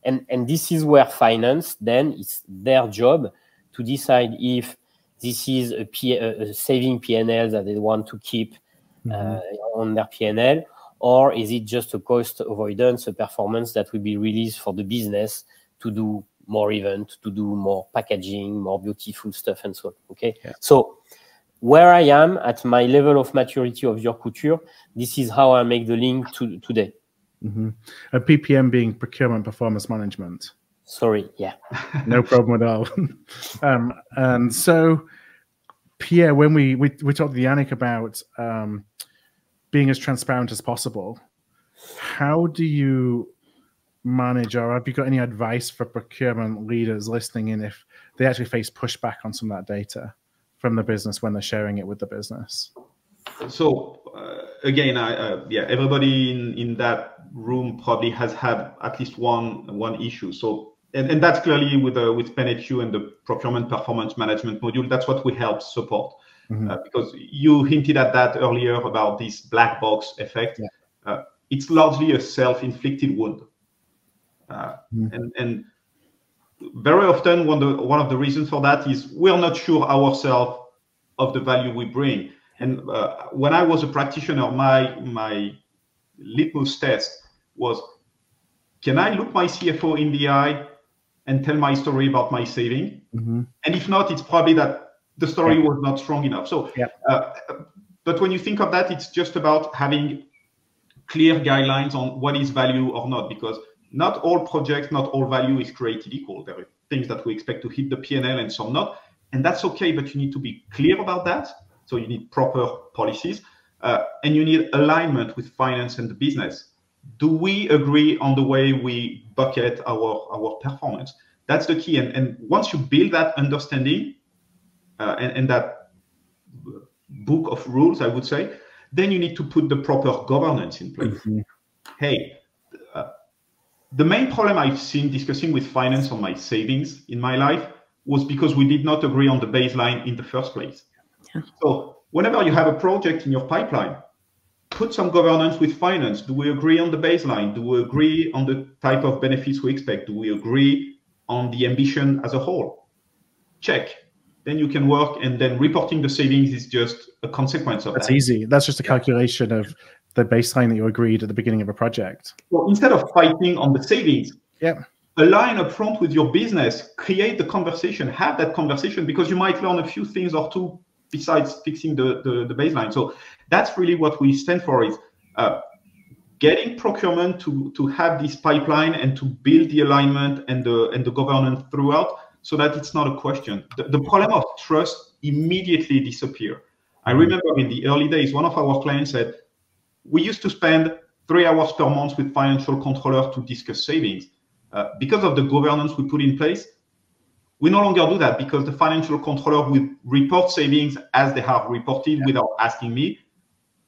and this is where finance, then it's their job to decide if this is a saving P&L that they want to keep on their P&L, or is it just a cost avoidance, a performance that will be released for the business to do more events, to do more packaging, more beautiful stuff, and so on. Okay, so where I am at my level of maturity of Dior Couture, this is how I make the link today. A PPM being procurement performance management. Sorry, yeah. No problem at all. And so, Pierre, when we talked to Yannick about being as transparent as possible, how do you manage, or have you got any advice for procurement leaders listening in if they actually face pushback on some of that data from the business when they're sharing it with the business? So again, everybody in that room probably has had at least one issue. So and that's clearly with SpendHQ and the procurement performance management module. That's what we help support because you hinted at that earlier about this black box effect. It's largely a self-inflicted wound, and very often one of the reasons for that is we're not sure ourselves of the value we bring. And when I was a practitioner, my litmus test was, can I look my CFO in the eye and tell my story about my saving? And if not, it's probably that the story was not strong enough. So, but when you think of that, it's just about having clear guidelines on what is value or not, because not all projects, not all value is created equal. There are things that we expect to hit the P&L and some not, and that's okay, but you need to be clear about that. So you need proper policies, and you need alignment with finance and the business. Do we agree on the way we bucket our performance? That's the key. And once you build that understanding and that book of rules, I would say, then you need to put the proper governance in place. Hey, the main problem I've seen discussing with finance on my savings in my life was because we did not agree on the baseline in the first place. Yeah. So whenever you have a project in your pipeline, put some governance with finance. Do we agree on the baseline? Do we agree on the type of benefits we expect? Do we agree on the ambition as a whole? Check. Then you can work, and then reporting the savings is just a consequence of that. That's easy. That's just a calculation of the baseline that you agreed at the beginning of a project. Well, instead of fighting on the savings, align up front with your business, create the conversation, have that conversation, because you might learn a few things or two besides fixing the baseline. So that's really what we stand for, is getting procurement to have this pipeline and to build the alignment and the governance throughout, so that it's not a question. The problem of trust immediately disappears. I remember in the early days, one of our clients said, we used to spend 3 hours per month with financial controllers to discuss savings. Because of the governance we put in place, we no longer do that, because the financial controller will report savings as they have reported without asking me.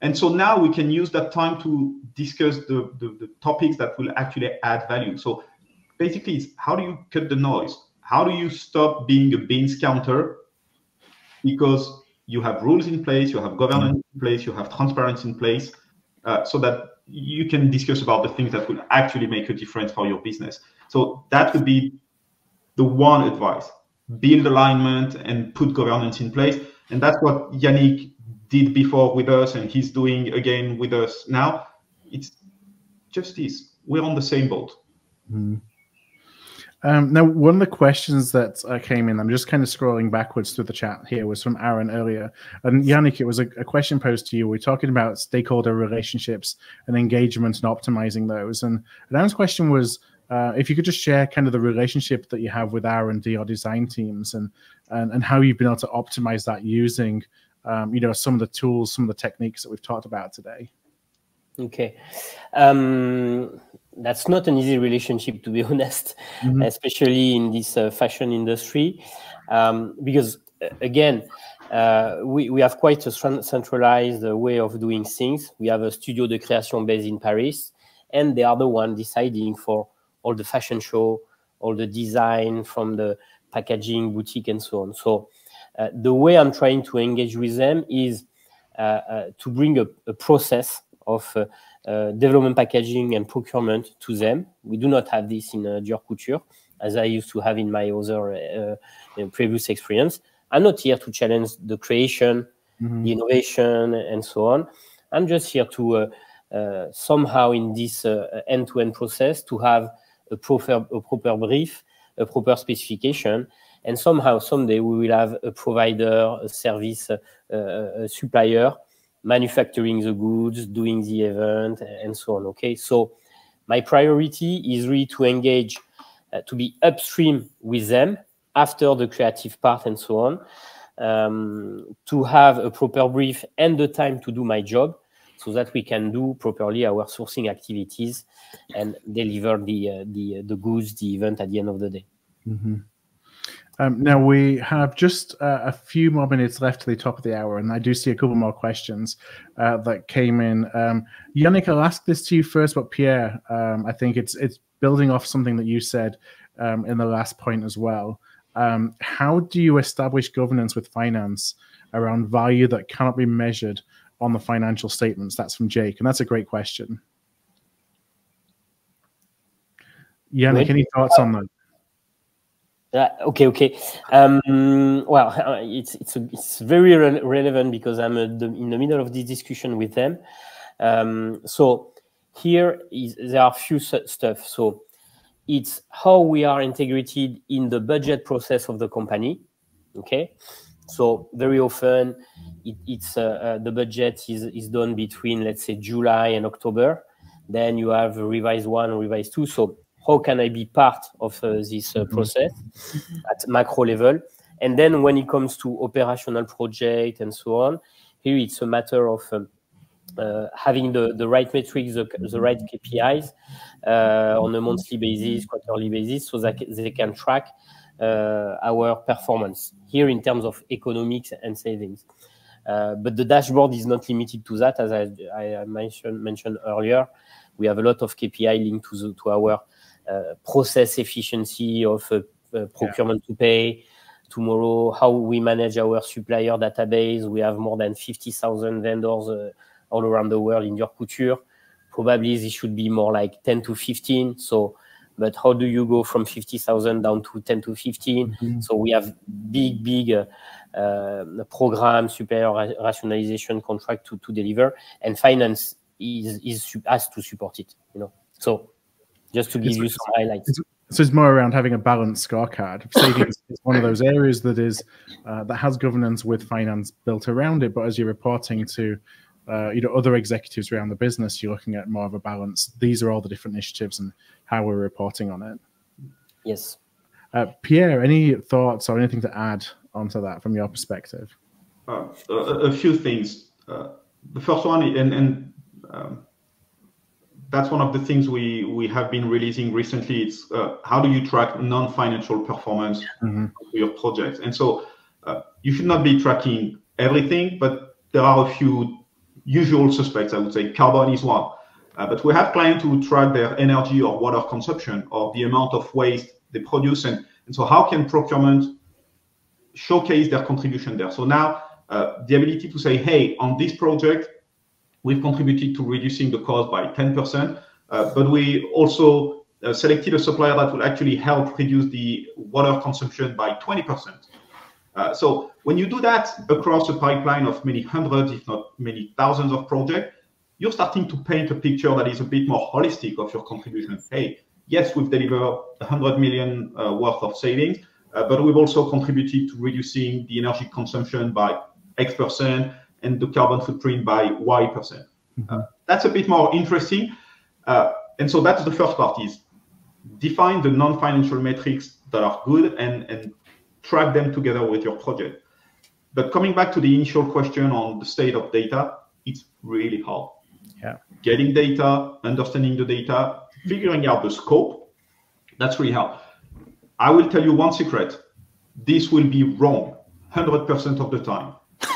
And so now we can use that time to discuss the topics that will actually add value. So basically, it's how do you cut the noise? How do you stop being a beans counter? Because you have rules in place, you have governance in place, you have transparency in place, so that you can discuss about the things that will actually make a difference for your business. So that would be the one advice: build alignment and put governance in place. And that's what Yannick did before with us, and he's doing again with us now. It's just this. We're on the same boat. Now, one of the questions that came in, I'm just kind of scrolling backwards through the chat here, was from Aaron earlier. And Yannick, it was a question posed to you. We're talking about stakeholder relationships and engagement and optimizing those. And Aaron's question was, if you could just share kind of the relationship that you have with our and Dior design teams, and how you've been able to optimize that using, some of the tools, some of the techniques that we've talked about today. Okay. That's not an easy relationship, to be honest, especially in this fashion industry, because, again, we have quite a centralized way of doing things. We have a studio de création based in Paris, and they are the one deciding for all the fashion show, all the design, from the packaging, boutique, and so on. So the way I'm trying to engage with them is to bring a process of development, packaging, and procurement to them. We do not have this in Dior Couture, as I used to have in my other previous experience. I'm not here to challenge the creation, the innovation, and so on. I'm just here to somehow, in this end-to-end process, to have a proper brief, a proper specification, and somehow someday we will have a provider, a service, a supplier, manufacturing the goods, doing the event, and so on. Okay, so my priority is really to engage, to be upstream with them after the creative part and so on, to have a proper brief and the time to do my job, so that we can do properly our sourcing activities and deliver the goods, the event at the end of the day. Now we have just a few more minutes left to the top of the hour, and I do see a couple more questions that came in. Yannick, I'll ask this to you first, but Pierre, I think it's building off something that you said in the last point as well. How do you establish governance with finance around value that cannot be measured on the financial statements? That's from Jake, and that's a great question. Yannick, any thoughts on that? Okay. Well, it's very relevant, because I'm in the middle of this discussion with them. So here there are a few stuff. So it's how we are integrated in the budget process of the company. Okay, so very often it's the budget is done between, let's say, July and October. Then you have revised 1 and revised 2. So how can I be part of this process at macro level? And then when it comes to operational project and so on, here it's a matter of having the right metrics, the right KPIs on a monthly basis, quarterly basis, so that they can track our performance here in terms of economics and savings. But the dashboard is not limited to that. As I mentioned earlier, we have a lot of KPI linked to our process efficiency of procurement to pay. Tomorrow, how we manage our supplier database. We have more than 50,000 vendors all around the world in Dior Couture. Probably this should be more like 10 to 15. So, but how do you go from 50,000 down to 10 to 15? So we have big program, supplier rationalization contract to deliver, and finance has to support it. So just to give you some highlights. So it's more around having a balanced scorecard. Savings is one of those areas that is that has governance with finance built around it. But as you're reporting to other executives around the business, you're looking at more of a balance. These are all the different initiatives and how we're reporting on it. Yes. Pierre, any thoughts or anything to add onto that from your perspective? A few things. The first one, and that's one of the things we have been releasing recently. It's how do you track non-financial performance for your projects? And so you should not be tracking everything, but there are a few usual suspects. I would say carbon is one. But we have clients who track their energy or water consumption or the amount of waste they produce. And so how can procurement showcase their contribution there? So now the ability to say, hey, on this project, we've contributed to reducing the cost by 10%, but we also selected a supplier that will actually help reduce the water consumption by 20%. So when you do that across a pipeline of many hundreds, if not many thousands of projects, you're starting to paint a picture that is a bit more holistic of your contribution. Hey, yes, we've delivered 100 million worth of savings, but we've also contributed to reducing the energy consumption by X% and the carbon footprint by Y%. That's a bit more interesting. And so that's the first part, is define the non-financial metrics that are good and track them together with your project. But coming back to the initial question on the state of data, it's really hard. Yeah. Getting data, understanding the data, figuring out the scope, that's really hard. I will tell you one secret. This will be wrong 100% of the time.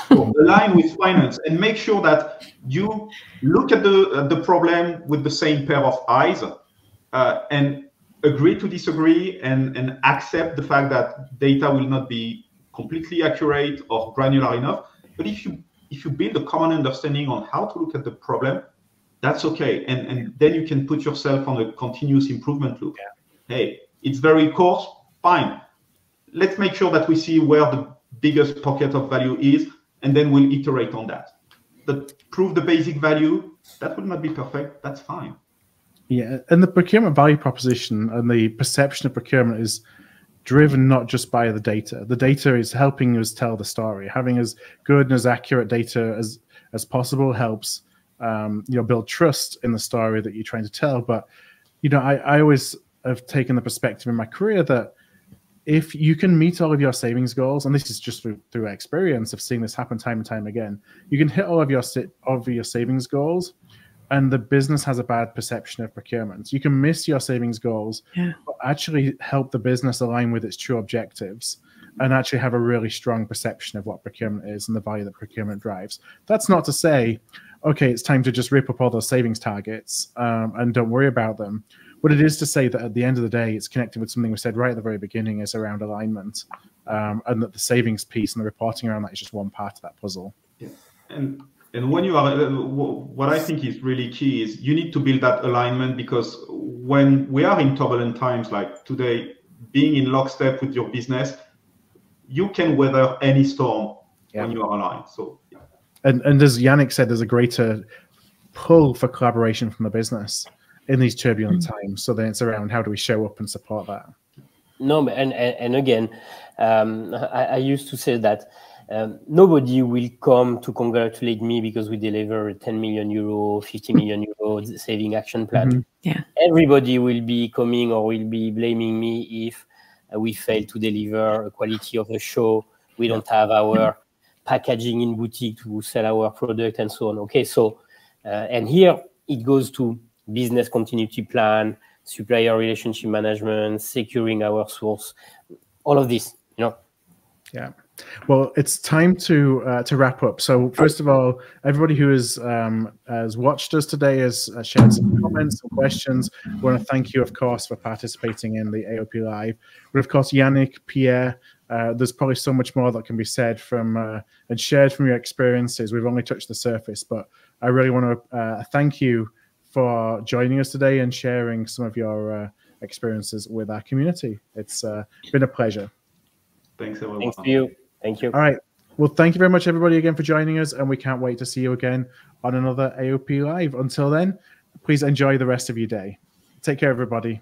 So align with finance and make sure that you look at the problem with the same pair of eyes and agree to disagree and accept the fact that data will not be completely accurate or granular enough. But if you build a common understanding on how to look at the problem, that's okay. And then you can put yourself on a continuous improvement loop. Yeah. Hey, it's very coarse, fine. Let's make sure that we see where the biggest pocket of value is, and then we'll iterate on that. But prove the basic value, that will not be perfect, that's fine. Yeah, and the procurement value proposition and the perception of procurement is driven not just by the data. The data is helping us tell the story. Having as good and as accurate data as possible helps build trust in the story that you're trying to tell. But I always have taken the perspective in my career that if you can meet all of your savings goals, and this is just through experience of seeing this happen time and time again, you can hit all of your savings goals, and the business has a bad perception of procurement. You can miss your savings goals, but actually help the business align with its true objectives and actually have a really strong perception of what procurement is and the value that procurement drives. That's not to say, okay, it's time to just rip up all those savings targets and don't worry about them. But it is to say that at the end of the day, it's connected with something we said right at the very beginning, is around alignment, and that the savings piece and the reporting around that is just one part of that puzzle. Yeah. And when you are, what I think is really key is you need to build that alignment, because when we are in turbulent times like today, being in lockstep with your business, you can weather any storm when you are aligned. So, yeah. And as Yannick said, there's a greater pull for collaboration from the business in these turbulent times. So then it's around how do we show up and support that. No, and again, I used to say that nobody will come to congratulate me because we deliver a 10 million euro, 50 million euro saving action plan. Yeah. Everybody will be coming or will be blaming me if we fail to deliver a quality of a show. We don't have our packaging in boutique to sell our product and so on. Okay, so And here it goes to business continuity plan, supplier relationship management, securing our source, all of this, you know. Yeah. Well, it's time to wrap up. So first of all, everybody who has watched us today has shared some comments, some questions. We want to thank you, of course, for participating in the AOP Live. But of course, Yannick, Pierre, there's probably so much more that can be said from and shared from your experiences. We've only touched the surface, but I really want to thank you for joining us today and sharing some of your experiences with our community. It's been a pleasure. Thanks, everyone. Thanks to you. Thank you. All right. Well, thank you very much, everybody, again for joining us, and we can't wait to see you again on another AOP Live. Until then, please enjoy the rest of your day. Take care, everybody.